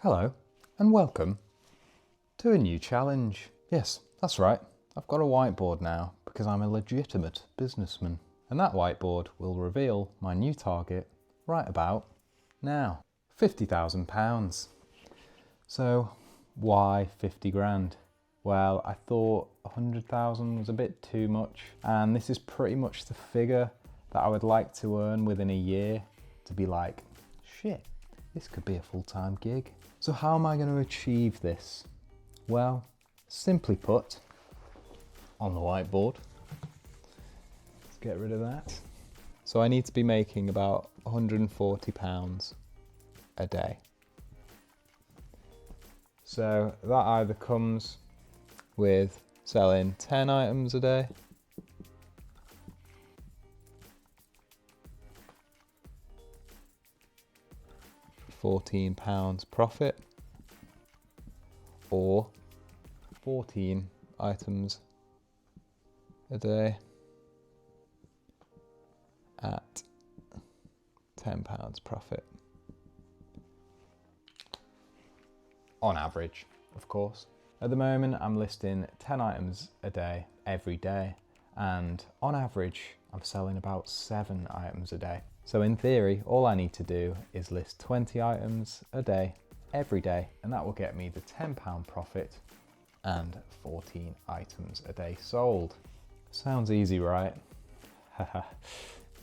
Hello and welcome to a new challenge. Yes, that's right. I've got a whiteboard now because I'm a legitimate businessman. And that whiteboard will reveal my new target right about now. £50,000. So why 50 grand? Well, I thought 100,000 was a bit too much. And this is pretty much the figure that I would like to earn within a year to be like, shit, this could be a full-time gig. So how am I going to achieve this? Well, simply put, on the whiteboard, let's get rid of that. So I need to be making about £140 a day. So that either comes with selling 10 items a day, £14 profit, or 14 items a day at £10 profit. On average, of course. At the moment, I'm listing 10 items a day, every day, and on average, I'm selling about 7 items a day. So in theory, all I need to do is list 20 items a day, every day, and that will get me the £10 profit and 14 items a day sold. Sounds easy, right? Haha,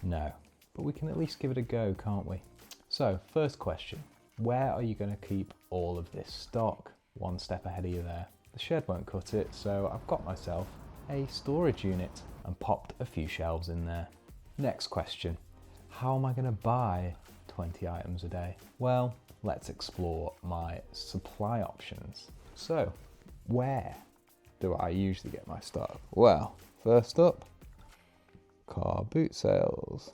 no, but we can at least give it a go, can't we? So, first question, where are you going to keep all of this stock? One step ahead of you there. The shed won't cut it, so I've got myself a storage unit and popped a few shelves in there. Next question, how am I going to buy 20 items a day? Well, let's explore my supply options. So, where do I usually get my stock? Well, first up, car boot sales.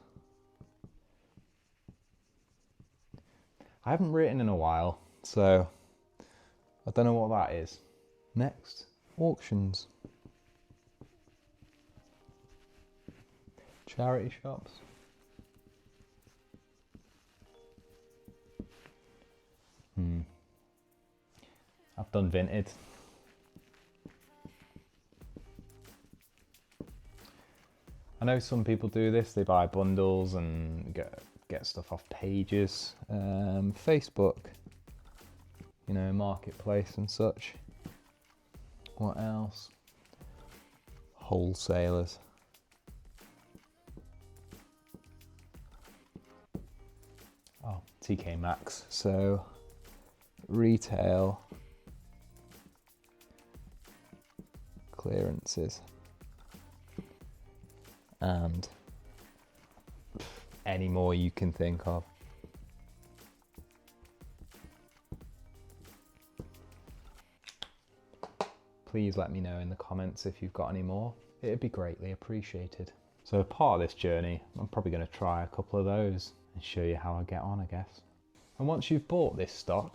I haven't written in a while, so I don't know what that is. Next, auctions. Charity shops. I've done Vinted. I know some people do this, they buy bundles and get stuff off pages. Facebook, you know, marketplace and such. What else? Wholesalers. Oh, TK Maxx. So retail clearances and any more you can think of. Please let me know in the comments if you've got any more. It'd be greatly appreciated. So part of this journey, I'm probably going to try a couple of those and show you how I get on, I guess. And once you've bought this stock,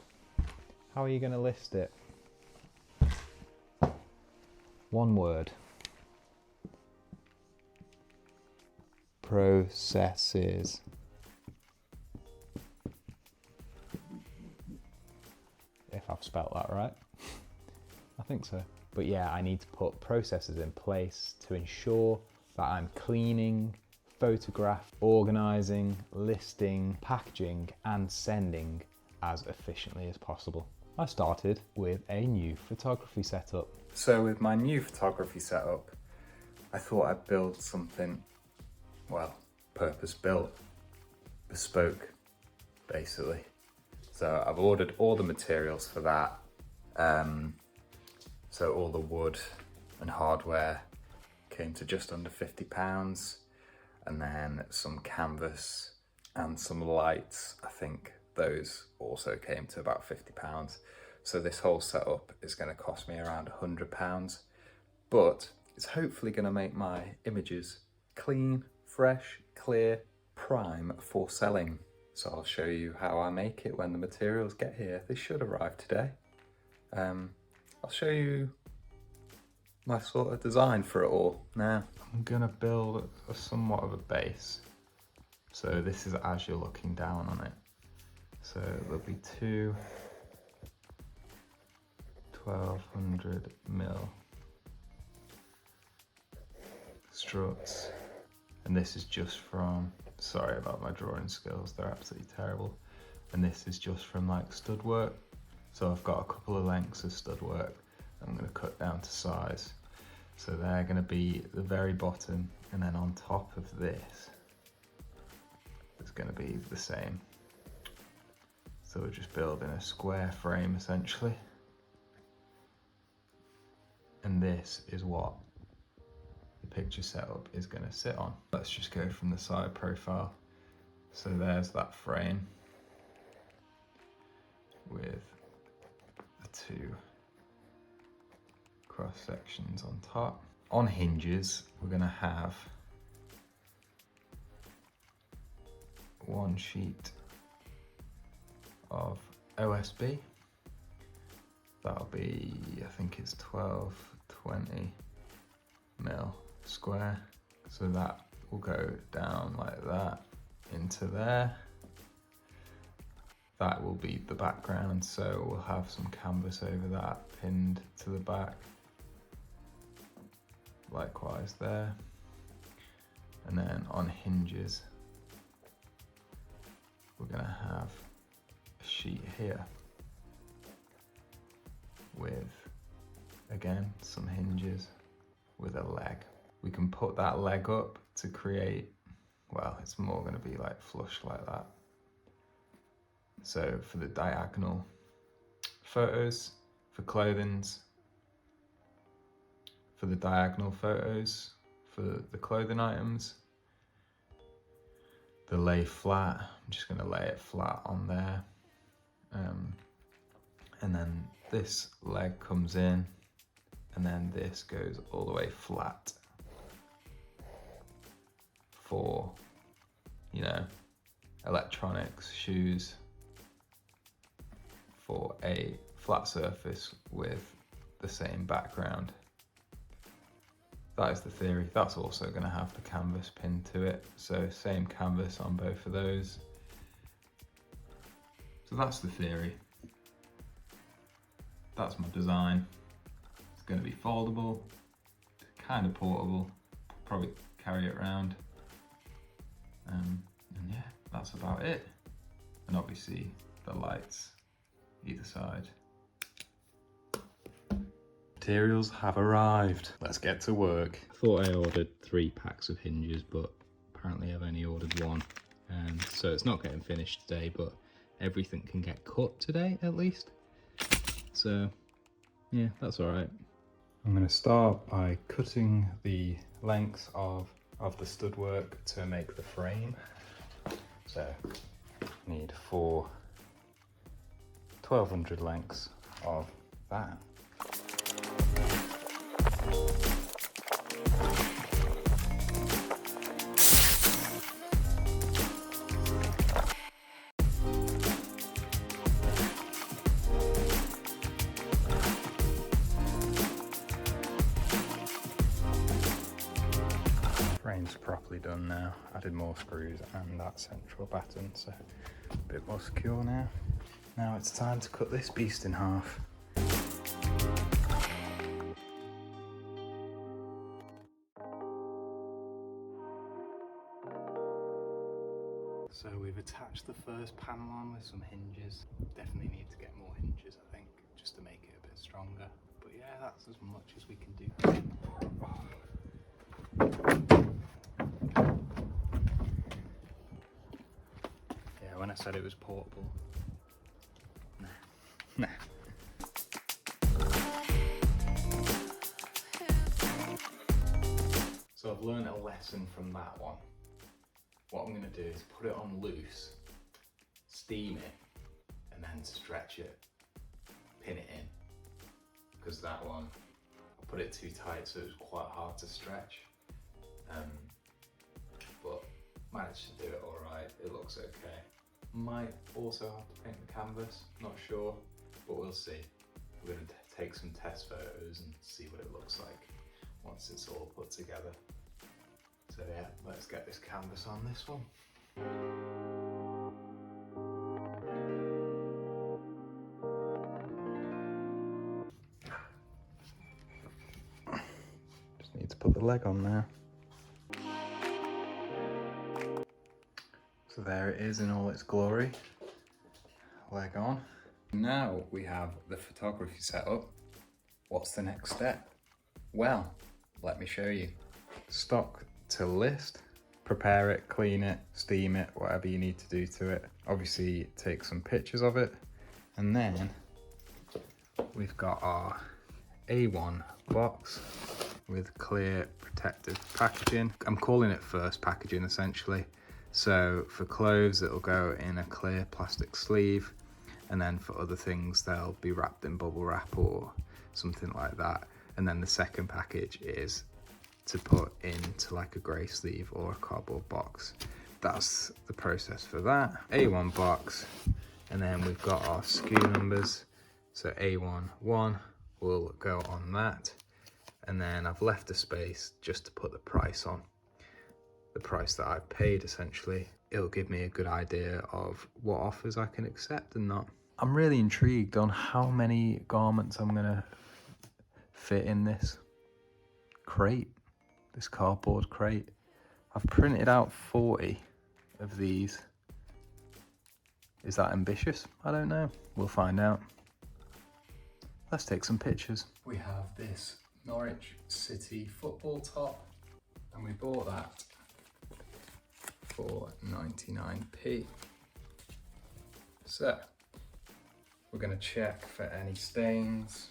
how are you going to list it? One word. Processes. If I've spelt that right. I think so. But yeah, I need to put processes in place to ensure that I'm cleaning, photographing, organising, listing, packaging and sending as efficiently as possible. I started with a new photography setup. So with my new photography setup, I thought I'd build something, well, purpose-built, bespoke, basically. So I've ordered all the materials for that. So all the wood and hardware came to just under £50, and then some canvas and some lights, I think those also came to about £50. So this whole setup is going to cost me around £100, but it's hopefully going to make my images clean, fresh, clear, prime for selling. So I'll show you how I make it when the materials get here. They should arrive today. I'll show you my sort of design for it all now. I'm gonna build a somewhat of a base. So this is as you're looking down on it. So there'll be two 1200mm struts, and this is just from, sorry about my drawing skills, they're absolutely terrible, and this is just from like stud work. So I've got a couple of lengths of stud work that I'm going to cut down to size, so they're going to be the very bottom, and then on top of this it's going to be the same. So we're just building a square frame essentially, and this is what the picture setup is going to sit on. Let's just go from the side profile. So there's that frame with the two cross sections on top. On hinges, we're going to have one sheet of OSB. That'll be, I think it's 1220 mil square. So that will go down like that into there. That will be the background, so we'll have some canvas over that pinned to the back. Likewise there. And then on hinges, we're gonna have a sheet here with, again, some hinges with a leg. We can put that leg up to create, well, it's more gonna be like flush like that. So for the diagonal photos, for clothings, for the diagonal photos, for the clothing items, the lay flat, I'm just gonna lay it flat on there. And then this leg comes in, and then this goes all the way flat for, you know, electronics, shoes, for a flat surface with the same background. That is the theory. That's also going to have the canvas pinned to it, so same canvas on both of those. So that's the theory. That's my design. It's going to be foldable, kind of portable, probably carry it around. And yeah, that's about it. And obviously the lights either side. Materials have arrived. Let's get to work. I thought I ordered 3 packs of hinges, but apparently I've only ordered 1. So it's not getting finished today, but everything can get cut today at least. So yeah, that's all right. I'm going to start by cutting the lengths of the stud work to make the frame. So I need 4 1200 lengths of that. Frame's properly done now. Added more screws and that central batten, so a bit more secure now. Now it's time to cut this beast in half. So we've attached the first panel on with some hinges. Definitely need to get more hinges, I think, just to make it a bit stronger. But yeah, that's as much as we can do. Yeah, when I said it was portable, nah. So I've learned a lesson from that one. What I'm going to do is put it on loose, steam it, and then stretch it, pin it in. Because that one, I put it too tight, so it was quite hard to stretch. But managed to do it all right. It looks okay. Might also have to paint the canvas, not sure, but we'll see. We're going to take some test photos and see what it looks like once it's all put together. So yeah, let's get this canvas on this one. put the leg on now. So there it is in all its glory. Leg on. Now we have the photography set up. What's the next step? Well, let me show you. Stock to list. Prepare it, clean it, steam it, whatever you need to do to it. Obviously take some pictures of it. And then we've got our A1 box with clear protective packaging. I'm calling it first packaging essentially. So for clothes, it'll go in a clear plastic sleeve. And then for other things, they'll be wrapped in bubble wrap or something like that. And then the second package is to put into like a grey sleeve or a cardboard box. That's the process for that. A1 box, and then we've got our SKU numbers. So A1 will go on that. And then I've left a space just to put the price on. The price that I've paid essentially. It'll give me a good idea of what offers I can accept and not. I'm really intrigued on how many garments I'm gonna fit in this crate, this cardboard crate. I've printed out 40 of these. Is that ambitious? I don't know. We'll find out. Let's take some pictures. We have this Norwich City football top, and we bought that for 99p. So we're going to check for any stains.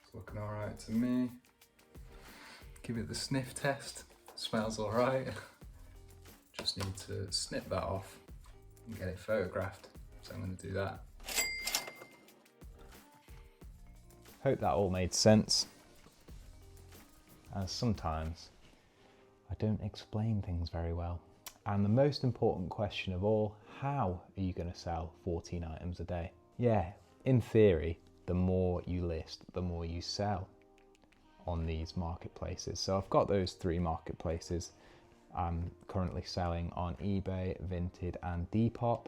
It's looking all right to me. Give it the sniff test. Smells all right. Just need to snip that off and get it photographed. So I'm going to do that. Hope that all made sense. As sometimes I don't explain things very well. And the most important question of all, how are you going to sell 14 items a day? Yeah, in theory, the more you list, the more you sell on these marketplaces. So I've got those 3 marketplaces. I'm currently selling on eBay, Vinted and Depop.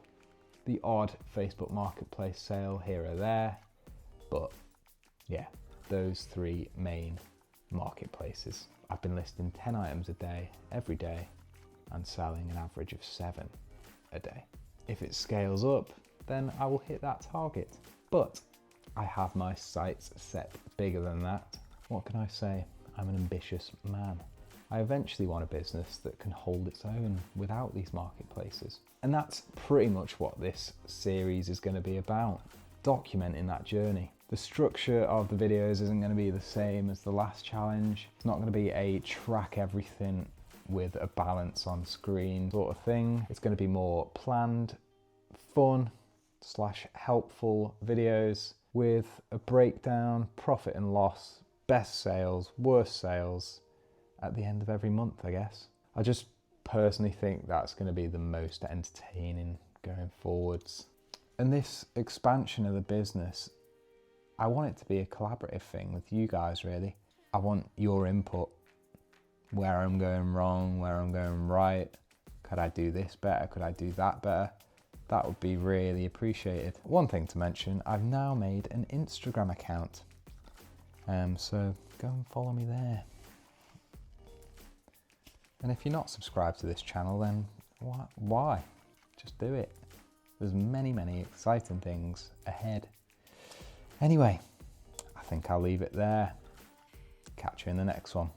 The odd Facebook marketplace sale here or there, but yeah, those 3 main marketplaces. I've been listing 10 items a day, every day, and selling an average of 7 a day. If it scales up, then I will hit that target. But I have my sights set bigger than that. What can I say? I'm an ambitious man. I eventually want a business that can hold its own without these marketplaces. And that's pretty much what this series is going to be about, documenting that journey. The structure of the videos isn't going to be the same as the last challenge. It's not going to be a track everything with a balance on screen sort of thing. It's going to be more planned, fun / helpful videos with a breakdown, profit and loss, best sales, worst sales at the end of every month, I guess. I just personally think that's going to be the most entertaining going forwards. And this expansion of the business, I want it to be a collaborative thing with you guys, really. I want your input, where I'm going wrong, where I'm going right. Could I do this better? Could I do that better? That would be really appreciated. One thing to mention, I've now made an Instagram account. So go and follow me there. And if you're not subscribed to this channel, then why? Just do it. There's many, many exciting things ahead. Anyway, I think I'll leave it there. Catch you in the next one.